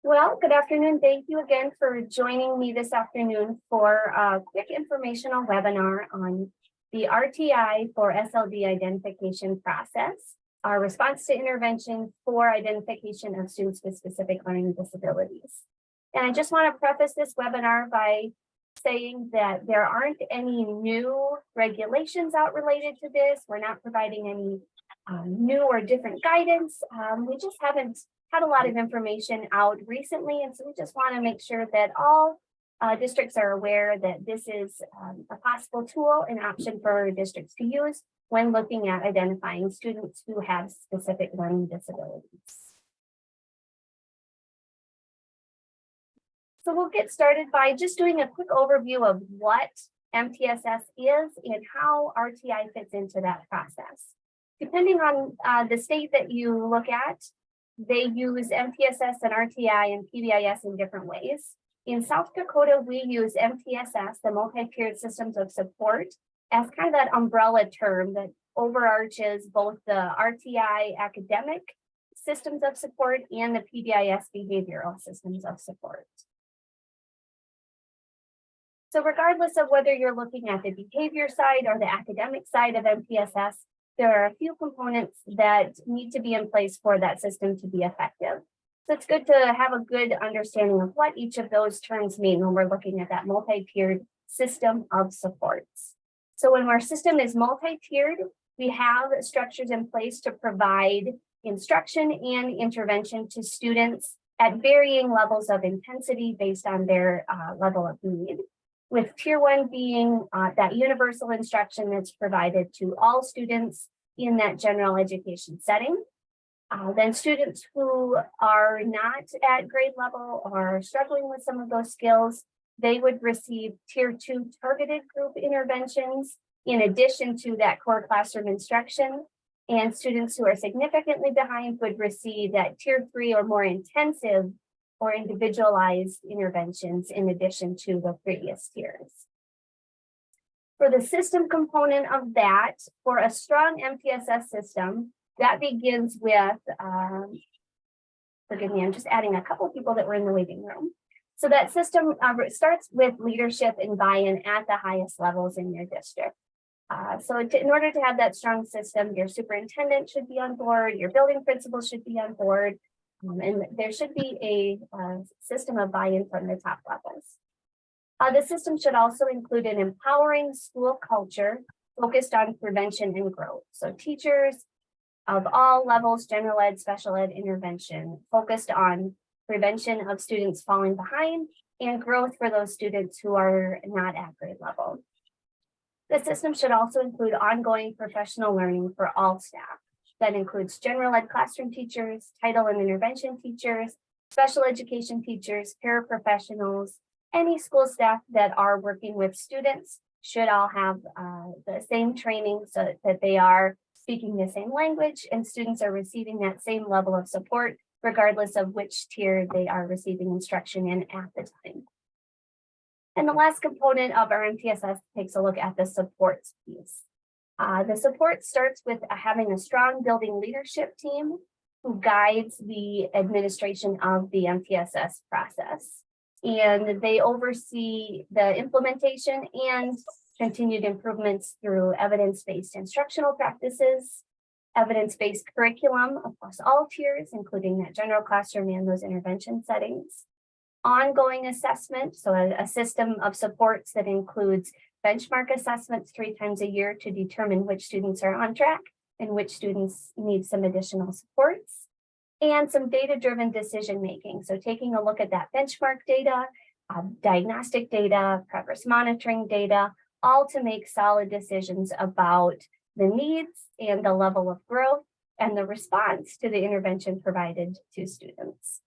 Well, good afternoon. Thank you again for joining me this afternoon for a quick informational webinar on the RTI for SLD identification process, our response to intervention for identification of students with specific learning disabilities. And I just want to preface this webinar by saying that there aren't any new regulations out related to this. We're not providing any new or different guidance. We just haven't had a lot of information out recently, and so we just want to make sure that all districts are aware that this is a possible tool and option for districts to use when looking at identifying students who have specific learning disabilities. So we'll get started by just doing a quick overview of what MTSS is and how RTI fits into that process. Depending on the state that you look at, they use MTSS and RTI and PBIS in different ways. In South Dakota, we use MTSS, the multi-tiered systems of support, as kind of that umbrella term that overarches both the RTI academic systems of support and the PBIS behavioral systems of support. So regardless of whether you're looking at the behavior side or the academic side of MTSS, there are a few components that need to be in place for that system to be effective. So it's good to have a good understanding of what each of those terms mean when we're looking at that multi-tiered system of supports. So when our system is multi-tiered, we have structures in place to provide instruction and intervention to students at varying levels of intensity based on their level of need. With tier one being that universal instruction that's provided to all students in that general education setting. Then students who are not at grade level or struggling with some of those skills, they would receive tier two targeted group interventions in addition to that core classroom instruction. And students who are significantly behind would receive that tier three or more intensive or individualized interventions in addition to the previous tiers. For the system component of that, for a strong MTSS system, that begins with, forgive me, I'm just adding a couple people that were in the waiting room. So that system starts with leadership and buy-in at the highest levels in your district. In order to have that strong system, your superintendent should be on board, your building principal should be on board, and there should be a system of buy-in from the top levels. The system should also include an empowering school culture focused on prevention and growth. So teachers of all levels, general ed, special ed, intervention, focused on prevention of students falling behind and growth for those students who are not at grade level. The system should also include ongoing professional learning for all staff. That includes general ed classroom teachers, title and intervention teachers, special education teachers, paraprofessionals, any school staff that are working with students should all have the same training so that they are speaking the same language and students are receiving that same level of support, regardless of which tier they are receiving instruction in at the time. And the last component of our MTSS takes a look at the supports piece. The support starts with having a strong building leadership team who guides the administration of the MTSS process. And they oversee the implementation and continued improvements through evidence-based instructional practices, evidence-based curriculum across all tiers, including that general classroom and those intervention settings, ongoing assessment, so a system of supports that includes benchmark assessments 3 times a year to determine which students are on track and which students need some additional supports, and some data-driven decision-making. So taking a look at that benchmark data, diagnostic data, progress monitoring data, all to make solid decisions about the needs and the level of growth and the response to the intervention provided to students.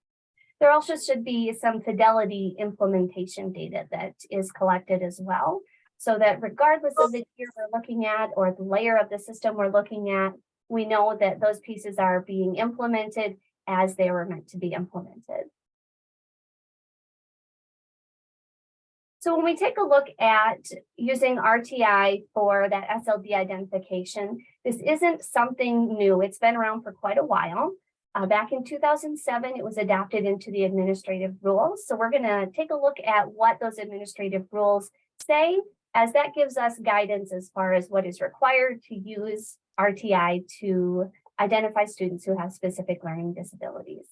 There also should be some fidelity implementation data that is collected as well, so that regardless of the tier we're looking at or the layer of the system we're looking at, we know that those pieces are being implemented as they were meant to be implemented. So when we take a look at using RTI for that SLD identification, this isn't something new. It's been around for quite a while. Back in 2007, it was adopted into the administrative rules. So we're going to take a look at what those administrative rules say, as that gives us guidance as far as what is required to use RTI to identify students who have specific learning disabilities.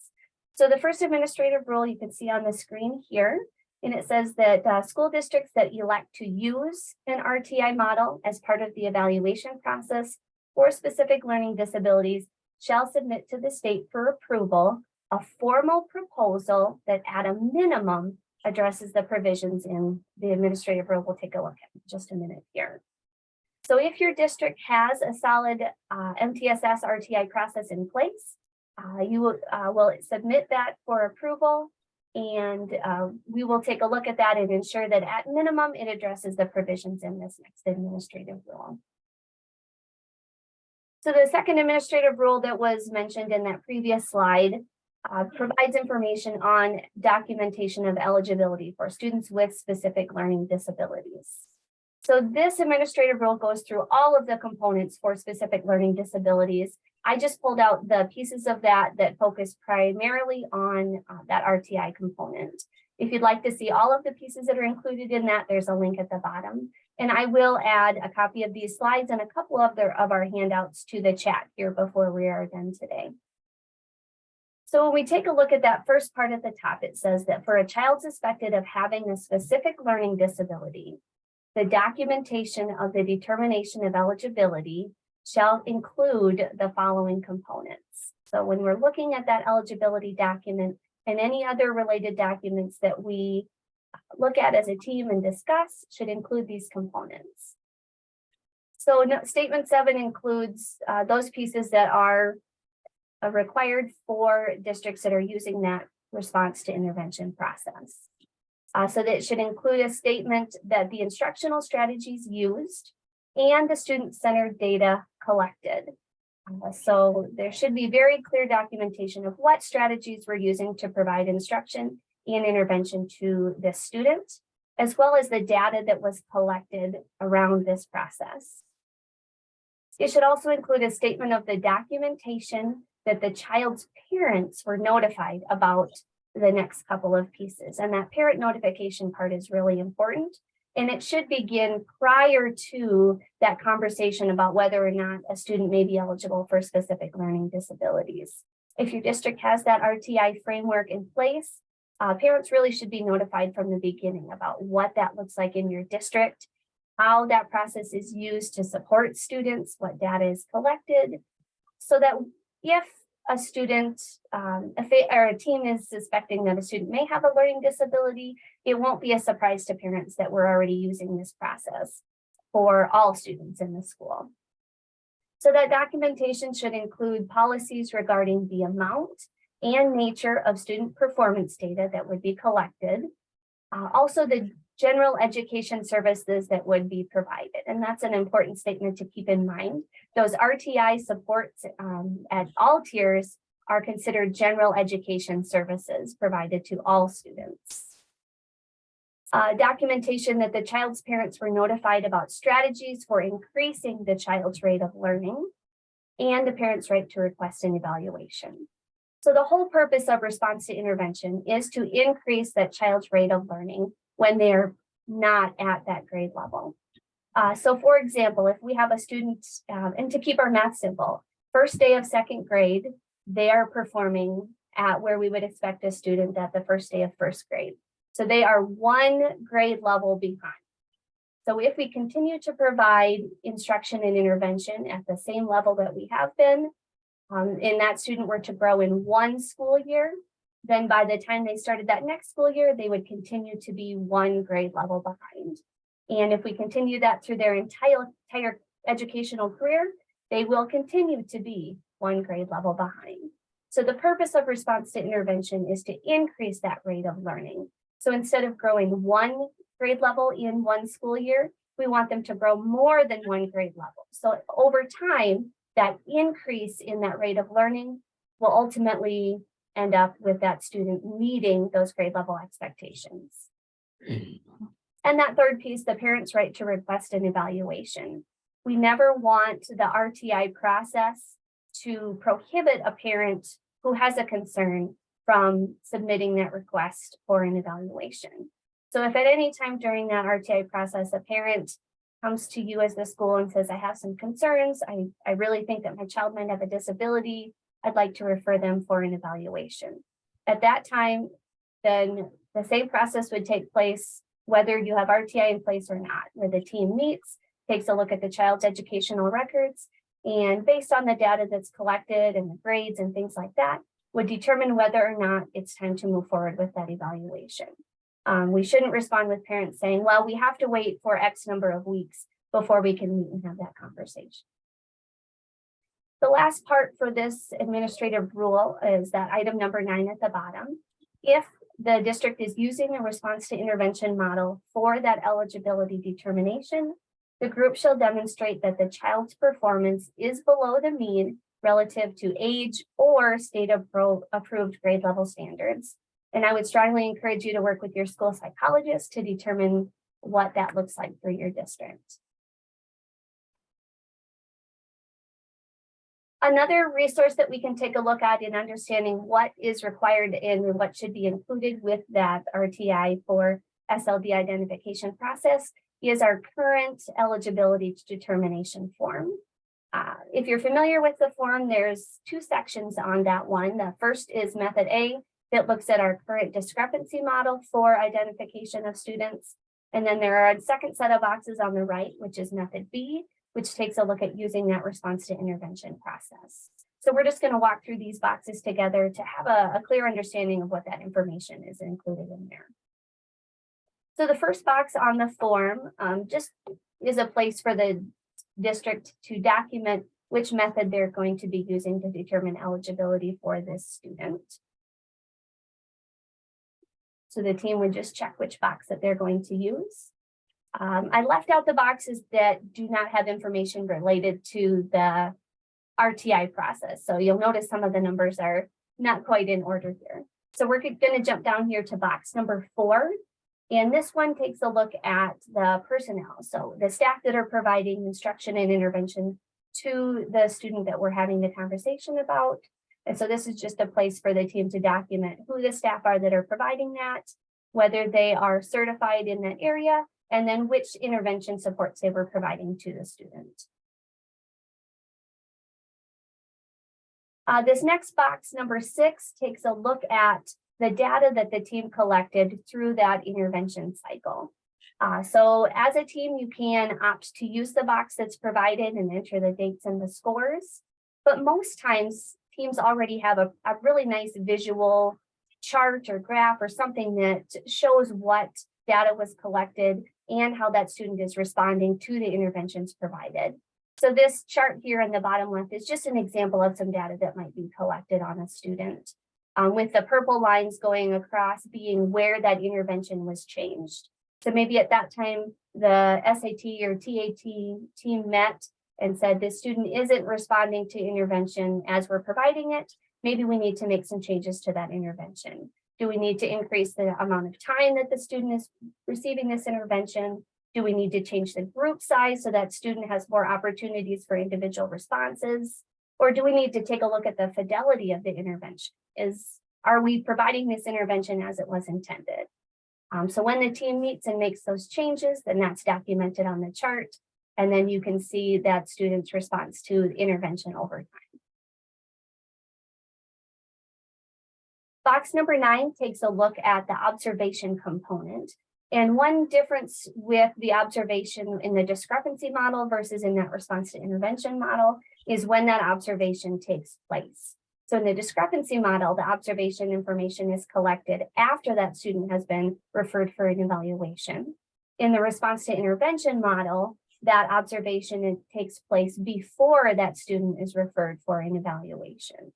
So the first administrative rule you can see on the screen here, and it says that school districts that elect to use an RTI model as part of the evaluation process for specific learning disabilities shall submit to the state for approval a formal proposal that at a minimum addresses the provisions in the administrative rule. We'll take a look at in just a minute here. So if your district has a solid MTSS RTI process in place, you will submit that for approval, and we will take a look at that and ensure that at minimum it addresses the provisions in this next administrative rule. So the second administrative rule that was mentioned in that previous slide provides information on documentation of eligibility for students with specific learning disabilities. So this administrative rule goes through all of the components for specific learning disabilities. I just pulled out the pieces of that focus primarily on that RTI component. If you'd like to see all of the pieces that are included in that, there's a link at the bottom. And I will add a copy of these slides and a couple of our handouts to the chat here before we are done today. So when we take a look at that first part at the top, it says that for a child suspected of having a specific learning disability, the documentation of the determination of eligibility shall include the following components. So when we're looking at that eligibility document and any other related documents that we look at as a team and discuss should include these components. So statement 7 includes those pieces that are required for districts that are using that response to intervention process. So that it should include a statement that the instructional strategies used and the student-centered data collected. So there should be very clear documentation of what strategies we're using to provide instruction and intervention to this student, as well as the data that was collected around this process. It should also include a statement of the documentation that the child's parents were notified about the next couple of pieces. And that parent notification part is really important. And it should begin prior to that conversation about whether or not a student may be eligible for specific learning disabilities. If your district has that RTI framework in place, parents really should be notified from the beginning about what that looks like in your district, how that process is used to support students, what data is collected, so that if a student or a team is suspecting that a student may have a learning disability, it won't be a surprise to parents that we're already using this process for all students in the school. So that documentation should include policies regarding the amount and nature of student performance data that would be collected. Also the general education services that would be provided. And that's an important statement to keep in mind. Those RTI supports at all tiers are considered general education services provided to all students. Documentation that the child's parents were notified about strategies for increasing the child's rate of learning and the parent's right to request an evaluation. So the whole purpose of response to intervention is to increase that child's rate of learning when they're not at that grade level. So for example, if we have a student, and to keep our math simple, first day of second grade, they are performing at where we would expect a student at the first day of first grade. So they are one grade level behind. So if we continue to provide instruction and intervention at the same level that we have been, and that student were to grow in one school year, then by the time they started that next school year, they would continue to be one grade level behind. And if we continue that through their entire educational career, they will continue to be one grade level behind. So the purpose of response to intervention is to increase that rate of learning. So instead of growing one grade level in one school year, we want them to grow more than one grade level. So over time, that increase in that rate of learning will ultimately end up with that student meeting those grade level expectations. And that third piece, the parent's right to request an evaluation. We never want the RTI process to prohibit a parent who has a concern from submitting that request for an evaluation. So if at any time during that RTI process, a parent comes to you as the school and says, I have some concerns, I really think that my child might have a disability, I'd like to refer them for an evaluation. At that time, then the same process would take place whether you have RTI in place or not, where the team meets, takes a look at the child's educational records, and based on the data that's collected and the grades and things like that, would determine whether or not it's time to move forward with that evaluation. We shouldn't respond with parents saying, well, we have to wait for X number of weeks before we can meet and have that conversation. The last part for this administrative rule is that item number 9 at the bottom. If the district is using a response to intervention model for that eligibility determination, the group shall demonstrate that the child's performance is below the mean relative to age or state approved grade level standards. And I would strongly encourage you to work with your school psychologist to determine what that looks like for your district. Another resource that we can take a look at in understanding what is required and what should be included with that RTI for SLD identification process is our current eligibility determination form. If you're familiar with the form, there's 2 sections on that one. The first is method A that looks at our current discrepancy model for identification of students. And then there are a second set of boxes on the right, which is method B, which takes a look at using that response to intervention process. So we're just going to walk through these boxes together to have a clear understanding of what that information is included in there. So the first box on the form just is a place for the district to document which method they're going to be using to determine eligibility for this student. So the team would just check which box that they're going to use. I left out the boxes that do not have information related to the RTI process. So you'll notice some of the numbers are not quite in order here. So we're going to jump down here to box number 4. And this one takes a look at the personnel. So the staff that are providing instruction and intervention to the student that we're having the conversation about. And so this is just a place for the team to document who the staff are that are providing that, whether they are certified in that area, and then which intervention supports they were providing to the student. This next box, number 6, takes a look at the data that the team collected through that intervention cycle. So as a team, you can opt to use the box that's provided and enter the dates and the scores. But most times, teams already have a really nice visual chart or graph or something that shows what data was collected and how that student is responding to the interventions provided. So this chart here in the bottom left is just an example of some data that might be collected on a student, with the purple lines going across being where that intervention was changed. So maybe at that time, the SAT or TAT team met and said, this student isn't responding to intervention as we're providing it. Maybe we need to make some changes to that intervention. Do we need to increase the amount of time that the student is receiving this intervention? Do we need to change the group size so that student has more opportunities for individual responses? Or do we need to take a look at the fidelity of the intervention? Are we providing this intervention as it was intended? So when the team meets and makes those changes, then that's documented on the chart. And then you can see that student's response to intervention over time. Box number 9 takes a look at the observation component. And one difference with the observation in the discrepancy model versus in that response to intervention model is when that observation takes place. So in the discrepancy model, the observation information is collected after that student has been referred for an evaluation. In the response to intervention model, that observation takes place before that student is referred for an evaluation.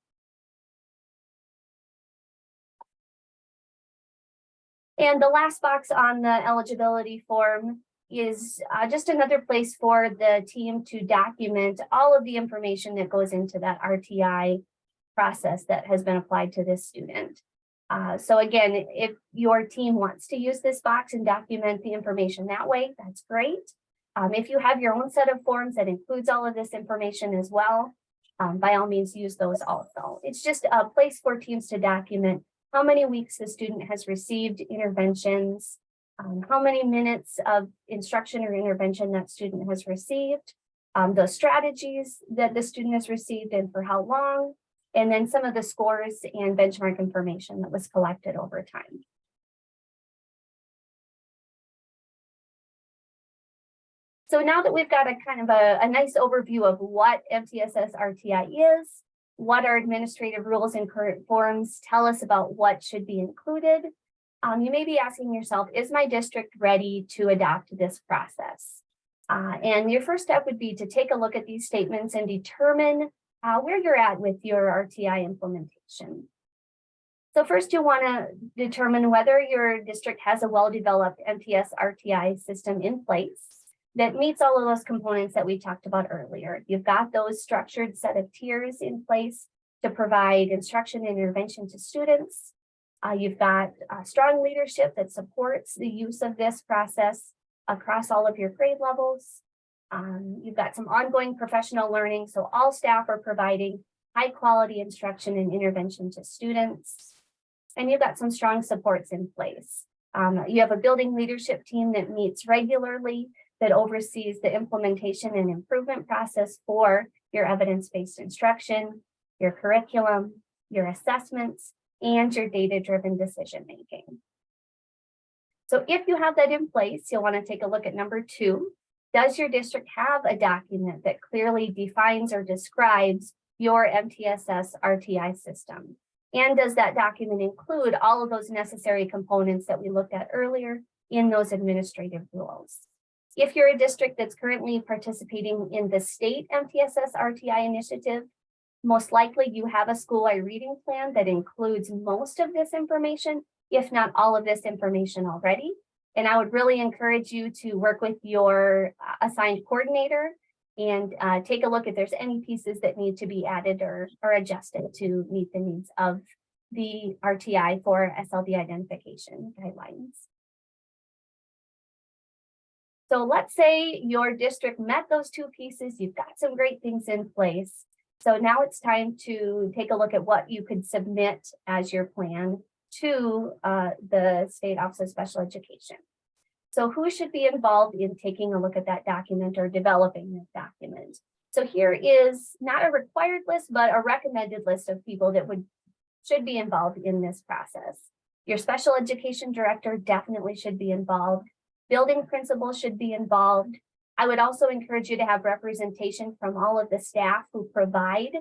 And the last box on the eligibility form is just another place for the team to document all of the information that goes into that RTI process that has been applied to this student. So again, if your team wants to use this box and document the information that way, that's great. If you have your own set of forms that includes all of this information as well, by all means use those also. It's just a place for teams to document how many weeks the student has received interventions, how many minutes of instruction or intervention that student has received, the strategies that the student has received and for how long, and then some of the scores and benchmark information that was collected over time. So now that we've got a kind of a nice overview of what MTSS RTI is, what our administrative rules and current forms tell us about what should be included, you may be asking yourself, is my district ready to adopt this process? And your first step would be to take a look at these statements and determine where you're at with your RTI implementation. So first, you want to determine whether your district has a well-developed MTS RTI system in place that meets all of those components that we talked about earlier. You've got those structured set of tiers in place to provide instruction and intervention to students. You've got strong leadership that supports the use of this process across all of your grade levels. You've got some ongoing professional learning, so all staff are providing high quality instruction and intervention to students. And you've got some strong supports in place. You have a building leadership team that meets regularly, that oversees the implementation and improvement process for your evidence-based instruction, your curriculum, your assessments, and your data-driven decision-making. So if you have that in place, you'll want to take a look at number 2. Does your district have a document that clearly defines or describes your MTSS RTI system? And does that document include all of those necessary components that we looked at earlier in those administrative rules? If you're a district that's currently participating in the state MTSS RTI initiative, most likely you have a school-wide reading plan that includes most of this information, if not all of this information already. And I would really encourage you to work with your assigned coordinator and take a look if there's any pieces that need to be added or adjusted to meet the needs of the RTI for SLD identification guidelines. So let's say your district met those 2 pieces, you've got some great things in place. So now it's time to take a look at what you could submit as your plan to the State Office of Special Education. So who should be involved in taking a look at that document or developing that document? So here is not a required list, but a recommended list of people that should be involved in this process. Your special education director definitely should be involved. Building principals should be involved. I would also encourage you to have representation from all of the staff who provide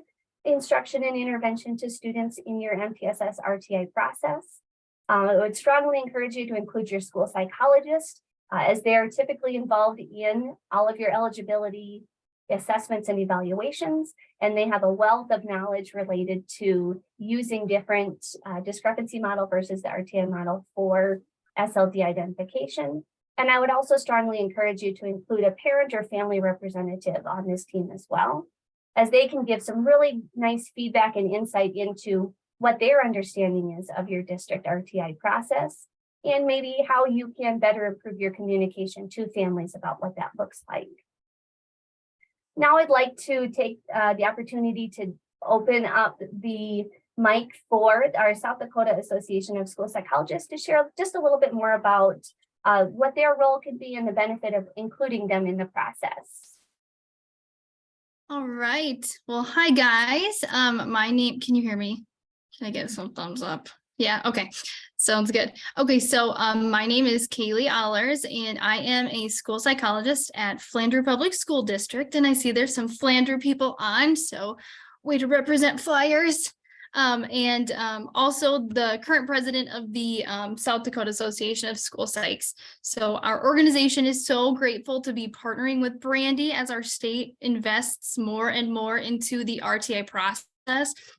instruction and intervention to students in your MTSS RTI process. I would strongly encourage you to include your school psychologist as they are typically involved in all of your eligibility assessments and evaluations, and they have a wealth of knowledge related to using different discrepancy model versus the RTI model for SLD identification. And I would also strongly encourage you to include a parent or family representative on this team as well, as they can give some really nice feedback and insight into what their understanding is of your district RTI process, and maybe how you can better improve your communication to families about what that looks like. Now I'd like to take the opportunity to open up the mic for our South Dakota Association of School Psychologists to share just a little bit more about what their role could be and the benefit of including them in the process. All right. Well, hi guys. My name, can you hear me? Can I get some thumbs up? Yeah, okay. Sounds good. Okay, so my name is Kaylee Allers, and I am a school psychologist at Flandreau Public School District. And I see there's some Flandreau people on, so way to represent Flyers. Also the current president of the South Dakota Association of School Psychs. So our organization is so grateful to be partnering with Brandy as our state invests more and more into the RTI process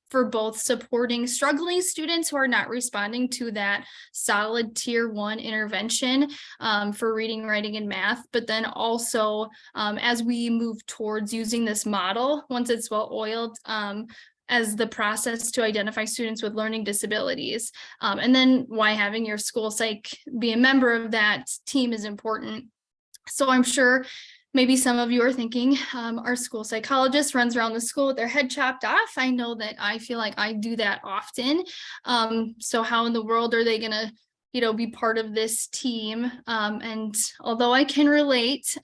for both supporting struggling students who are not responding to that solid tier 1 intervention for reading, writing, and math, but then also as we move towards using this model, once it's well oiled, as the process to identify students with learning disabilities. And then why having your school psych be a member of that team is important. So I'm sure Maybe some of you are thinking, our school psychologist runs around the school with their head chopped off. I know that I feel like I do that often. So how in the world are they going to, be part of this team? And although I can relate,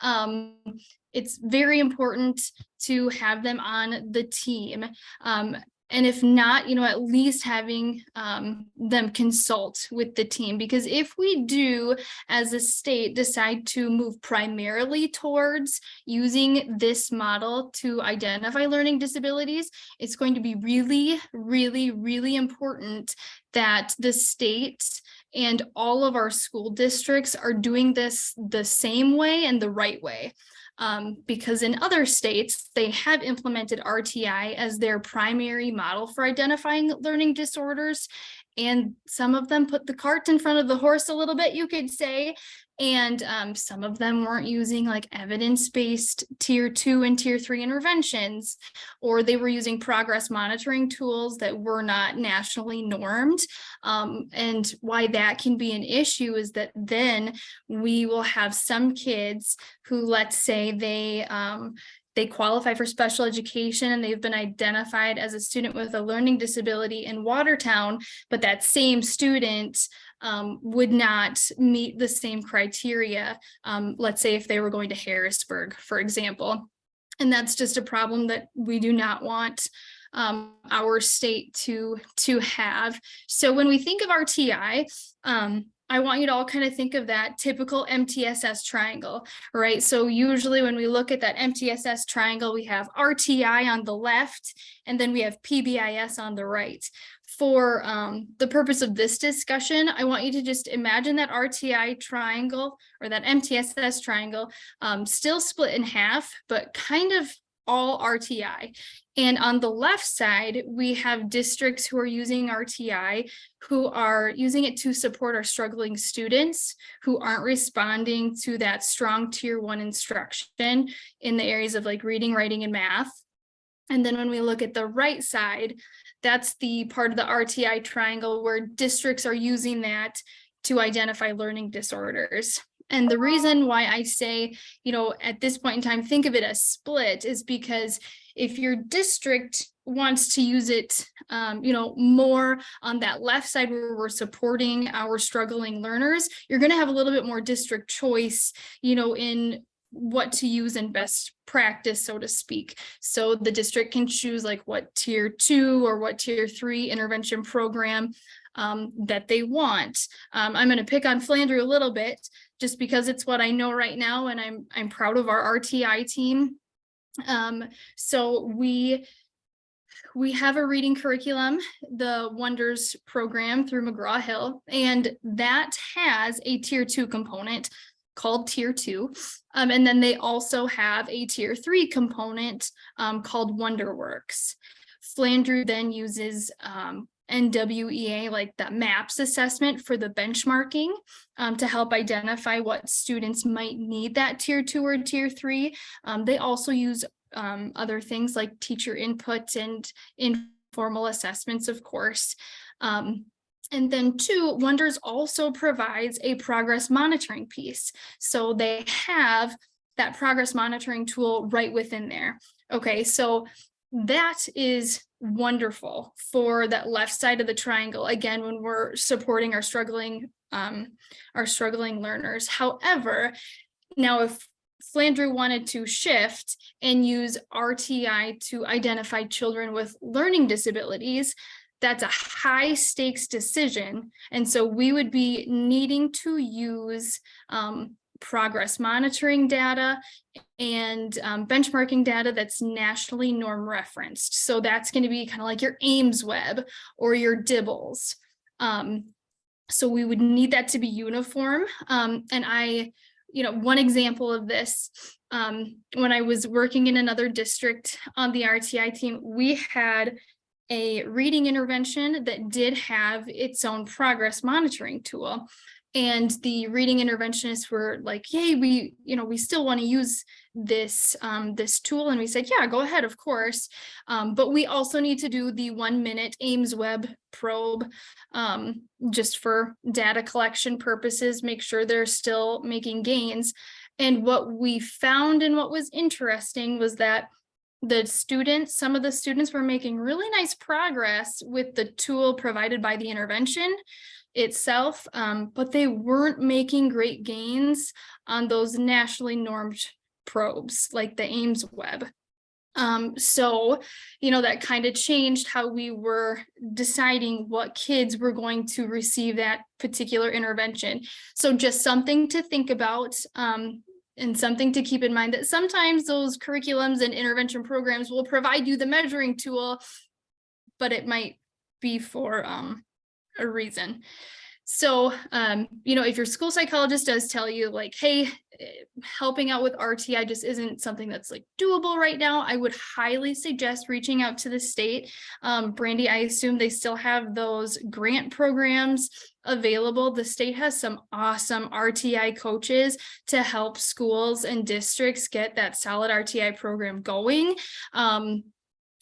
it's very important to have them on the team. And if not, at least having them consult with the team, because if we do, as a state, decide to move primarily towards using this model to identify learning disabilities, it's going to be really, really, really important that the state and all of our school districts are doing this the same way and the right way. Because in other states, they have implemented RTI as their primary model for identifying learning disorders. And some of them put the cart in front of the horse a little bit, you could say. And some of them weren't using like evidence-based tier 2 and tier 3 interventions, or they were using progress monitoring tools that were not nationally normed. And why that can be an issue is that then we will have some kids who, let's say they qualify for special education and they've been identified as a student with a learning disability in Watertown, but that same student would not meet the same criteria, let's say if they were going to Harrisburg, for example. And that's just a problem that we do not want our state to have. So when we think of RTI, I want you to all kind of think of that typical MTSS triangle, right? So usually when we look at that MTSS triangle, we have RTI on the left, and then we have PBIS on the right. For the purpose of this discussion, I want you to just imagine that RTI triangle or that MTSS triangle still split in half, but kind of all RTI. And on the left side, we have districts who are using RTI, who are using it to support our struggling students who aren't responding to that strong tier 1 instruction in the areas of like reading, writing, and math. And then when we look at the right side, that's the part of the RTI triangle where districts are using that to identify learning disorders. And the reason why I say, at this point in time, think of it as split is because if your district wants to use it, more on that left side where we're supporting our struggling learners, you're going to have a little bit more district choice, in what to use in best practice, so to speak. So the district can choose like what tier 2 or what tier 3 intervention program that they want. I'm going to pick on Flandreau a little bit just because it's what I know right now, and I'm proud of our RTI team. So we have a reading curriculum, the Wonders program through McGraw-Hill, and that has a tier 2 component called tier 2. And then they also have a tier 3 component called WonderWorks. Flandreau then uses NWEA, like the MAPS assessment for the benchmarking to help identify what students might need that tier 2 or tier 3. They also use other things like teacher input and informal assessments, of course. And then 2, Wonders also provides a progress monitoring piece. So they have that progress monitoring tool right within there. Okay, so that is wonderful for that left side of the triangle, again, when we're supporting our struggling learners. However, now if Flandreau wanted to shift and use RTI to identify children with learning disabilities, that's a high stakes decision. And so we would be needing to use progress monitoring data and benchmarking data that's nationally norm referenced. So that's going to be kind of like your Ames web or your Dibbles. So we would need that to be uniform. And one example of this, when I was working in another district on the RTI team, we had a reading intervention that did have its own progress monitoring tool. And the reading interventionists were like, yay, we still want to use this tool. And we said, yeah, go ahead, of course. But we also need to do the 1-minute Ames web probe just for data collection purposes, make sure they're still making gains. And what we found and what was interesting was that some of the students were making really nice progress with the tool provided by the intervention itself, but they weren't making great gains on those nationally normed probes like the Ames web. So, that kind of changed how we were deciding what kids were going to receive that particular intervention. So just something to think about, and something to keep in mind, that sometimes those curriculums and intervention programs will provide you the measuring tool, but it might be for a reason. So, if your school psychologist does tell you like, hey, helping out with RTI just isn't something that's like doable right now, I would highly suggest reaching out to the state. Brandy, I assume they still have those grant programs available. The state has some awesome RTI coaches to help schools and districts get that solid RTI program going.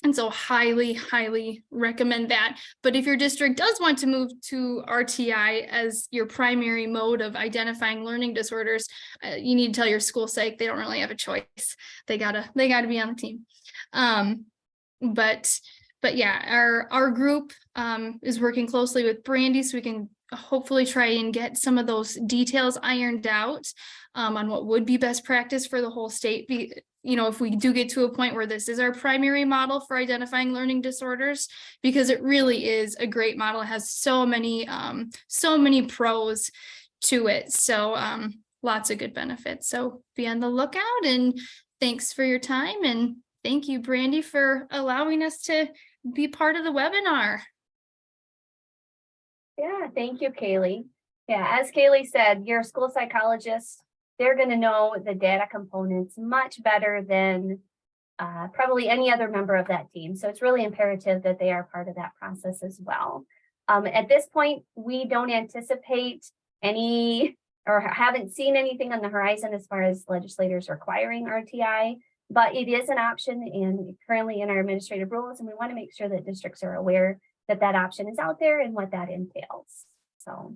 And so highly, highly recommend that. But if your district does want to move to RTI as your primary mode of identifying learning disorders, you need to tell your school psych they don't really have a choice. They gotta be on the team. But yeah, our group is working closely with Brandy, so we can hopefully try and get some of those details ironed out on what would be best practice for the whole state. If we do get to a point where this is our primary model for identifying learning disorders, because it really is a great model. It has so many pros to it. So lots of good benefits. So be on the lookout, and thanks for your time. And thank you, Brandy, for allowing us to be part of the webinar. Yeah, thank you, Kaylee. Yeah, as Kaylee said, your school psychologist, they're going to know the data components much better than probably any other member of that team. So it's really imperative that they are part of that process as well. At this point, we don't anticipate any or haven't seen anything on the horizon as far as legislators requiring RTI, but it is an option and currently in our administrative rules, and we want to make sure that districts are aware that that option is out there and what that entails. So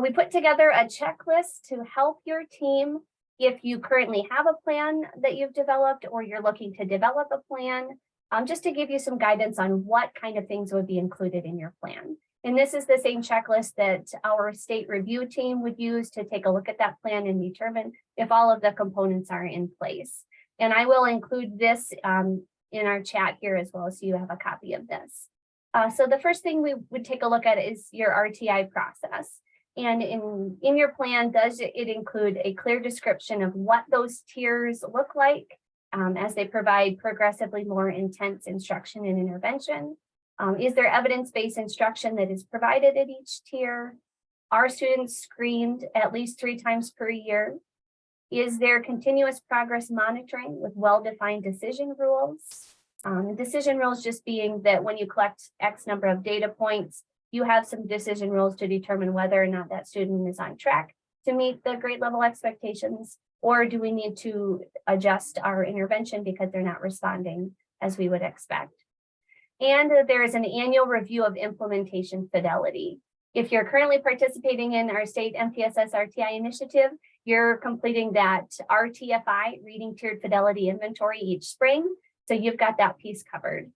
we put together a checklist to help your team if you currently have a plan that you've developed or you're looking to develop a plan, just to give you some guidance on what kind of things would be included in your plan. And this is the same checklist that our state review team would use to take a look at that plan and determine if all of the components are in place. And I will include this in our chat here as well, so you have a copy of this. So the first thing we would take a look at is your RTI process. And in your plan, does it include a clear description of what those tiers look like as they provide progressively more intense instruction and intervention? Is there evidence-based instruction that is provided at each tier? Are students screened at least 3 times per year? Is there continuous progress monitoring with well-defined decision rules? Decision rules just being that when you collect X number of data points, you have some decision rules to determine whether or not that student is on track to meet the grade level expectations, or do we need to adjust our intervention because they're not responding as we would expect. And there is an annual review of implementation fidelity. If you're currently participating in our state MTSS RTI initiative, you're completing that RTFI, Reading Tiered Fidelity Inventory, each spring. So you've got that piece covered.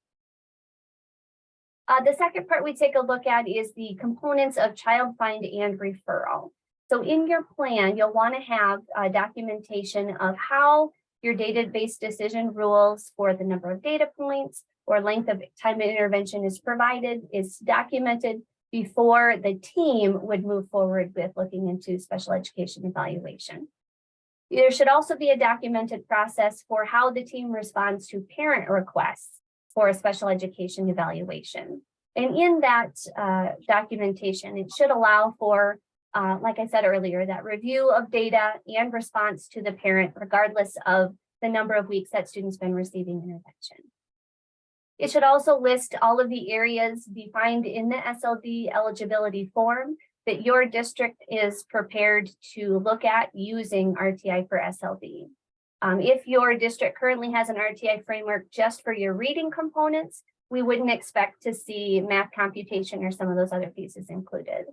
The second part we take a look at is the components of child find and referral. So in your plan, you'll want to have documentation of how your data-based decision rules for the number of data points or length of time of intervention is provided, is documented before the team would move forward with looking into special education evaluation. There should also be a documented process for how the team responds to parent requests for a special education evaluation. And in that documentation, it should allow for, like I said earlier, that review of data and response to the parent, regardless of the number of weeks that student's been receiving intervention. It should also list all of the areas defined in the SLD eligibility form that your district is prepared to look at using RTI for SLD. If your district currently has an RTI framework just for your reading components, we wouldn't expect to see math computation or some of those other pieces included.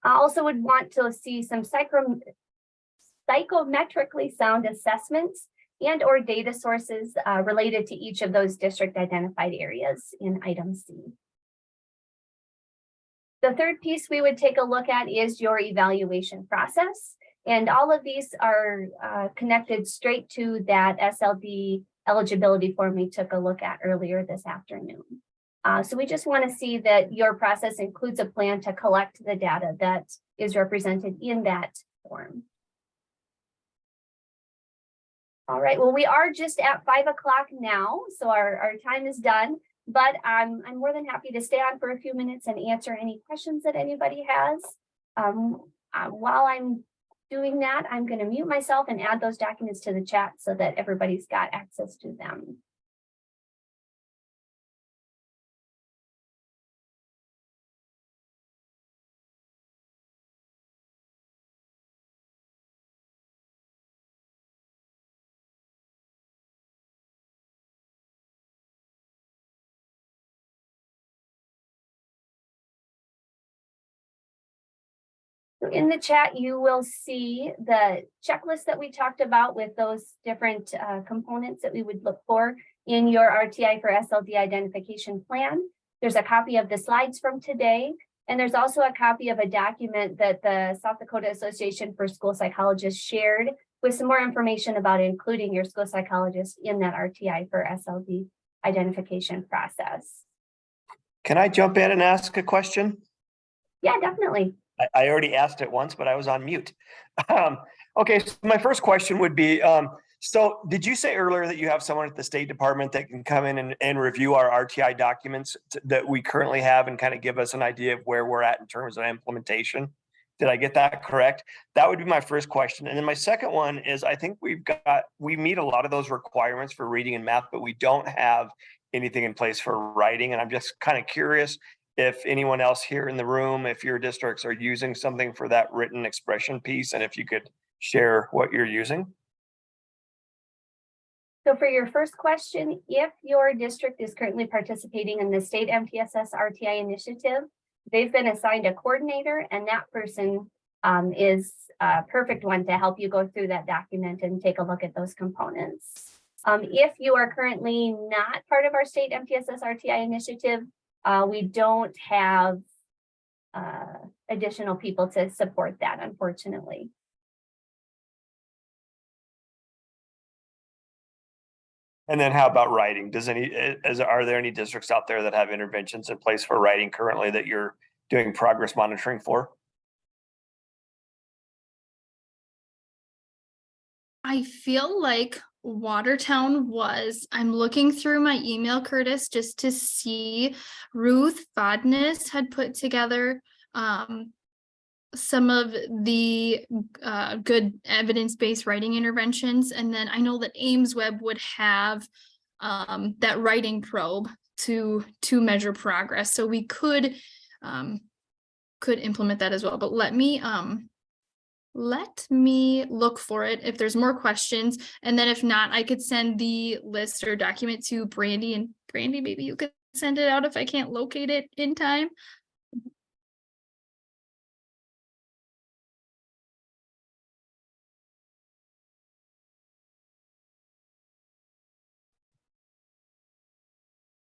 I also would want to see some psychometrically sound assessments and or data sources related to each of those district identified areas in item C. The third piece we would take a look at is your evaluation process. And all of these are connected straight to that SLD eligibility form we took a look at earlier this afternoon. So we just want to see that your process includes a plan to collect the data that is represented in that form. All right, well, we are just at 5 o'clock now, so our time is done, but I'm more than happy to stay on for a few minutes and answer any questions that anybody has. While I'm doing that, I'm going to mute myself and add those documents to the chat so that everybody's got access to them. So in the chat, you will see the checklist that we talked about with those different components that we would look for in your RTI for SLD identification plan. There's a copy of the slides from today, and there's also a copy of a document that the South Dakota Association for School Psychologists shared with some more information about including your school psychologist in that RTI for SLD identification process. Can I jump in and ask a question? Yeah, definitely. I already asked it once, but I was on mute. Okay, so my first question would be, so did you say earlier that you have someone at the State Department that can come in and review our RTI documents that we currently have and kind of give us an idea of where we're at in terms of implementation? Did I get that correct? That would be my first question. And then my second one is, I think we meet a lot of those requirements for reading and math, but we don't have anything in place for writing. And I'm just kind of curious if anyone else here in the room, if your districts are using something for that written expression piece, and if you could share what you're using. So for your first question, if your district is currently participating in the state MTSS RTI initiative, they've been assigned a coordinator, and that person is a perfect one to help you go through that document and take a look at those components. If you are currently not part of our state MTSS RTI initiative, we don't have additional people to support that, unfortunately. And then how about writing? Are there any districts out there that have interventions in place for writing currently that you're doing progress monitoring for? I feel like Watertown was. I'm looking through my email, Curtis, just to see. Ruth Fodness had put together some of the good evidence-based writing interventions. And then I know that Ames Web would have that writing probe to measure progress. So we could implement that as well. But let me look for it if there's more questions. And then if not, I could send the list or document to Brandy, and Brandy, maybe you could send it out if I can't locate it in time.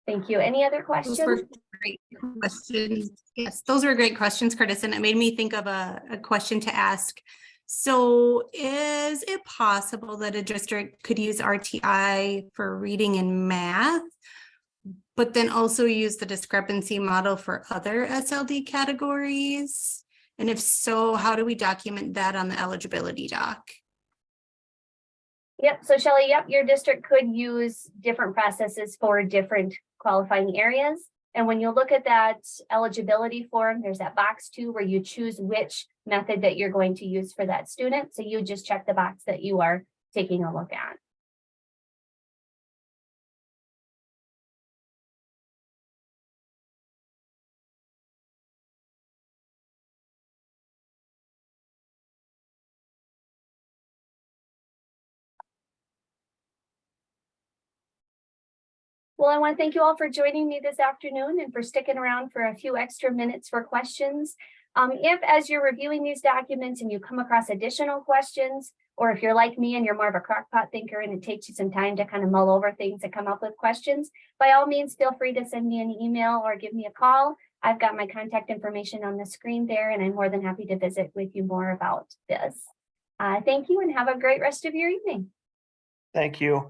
Thank you. Any other questions? Those were great questions. Yes, those were great questions, Curtis, and it made me think of a question to ask. So is it possible that a district could use RTI for reading and math, but then also use the discrepancy model for other SLD categories? And if so, how do we document that on the eligibility doc? Yep. So Shelley, yep, your district could use different processes for different qualifying areas. And when you look at that eligibility form, there's that box too, where you choose which method that you're going to use for that student. So you just check the box that you are taking a look at. Well, I want to thank you all for joining me this afternoon and for sticking around for a few extra minutes for questions. If as you're reviewing these documents and you come across additional questions, Or if you're like me and you're more of a crockpot thinker and it takes you some time to kind of mull over things and come up with questions, by all means, feel free to send me an email or give me a call. I've got my contact information on the screen there, and I'm more than happy to visit with you more about this. Thank you and have a great rest of your evening. Thank you.